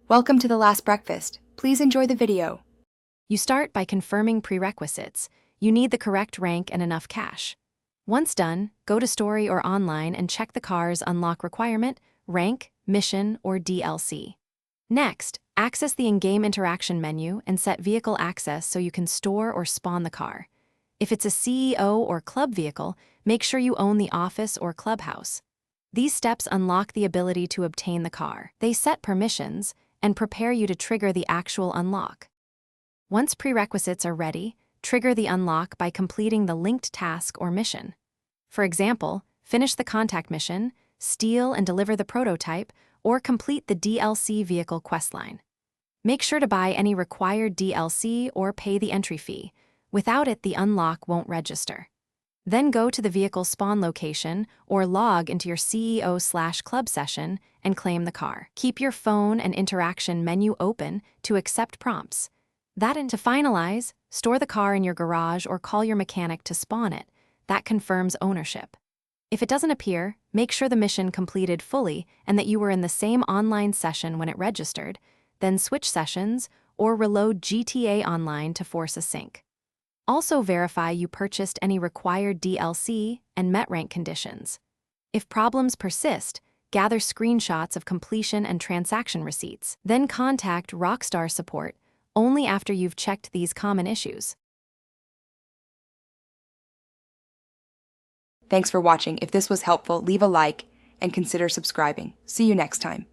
Welcome to the last breakfast. Please enjoy the video. You start by confirming prerequisites. You need the correct rank and enough cash. Once done, go to Story or online and check the car's unlock requirement, rank, mission, or DLC. Next, access the in-game interaction menu and set vehicle access so you can store or spawn the car. If it's a CEO or club vehicle, make sure you own the office or clubhouse. These steps unlock the ability to obtain the car. They set permissions and prepare you to trigger the actual unlock. Once prerequisites are ready, trigger the unlock by completing the linked task or mission. For example, finish the contact mission, steal and deliver the prototype, or complete the DLC vehicle questline. Make sure to buy any required DLC or pay the entry fee. Without it, the unlock won't register. Then go to the vehicle spawn location or log into your CEO/club session and claim the car. Keep your phone and interaction menu open to accept prompts. To finalize, store the car in your garage or call your mechanic to spawn it. That confirms ownership. If it doesn't appear, make sure the mission completed fully and that you were in the same online session when it registered, then switch sessions or reload GTA Online to force a sync. Also verify you purchased any required DLC and met rank conditions. If problems persist, gather screenshots of completion and transaction receipts. Then contact Rockstar support only after you've checked these common issues. Thanks for watching. If this was helpful, leave a like and consider subscribing. See you next time.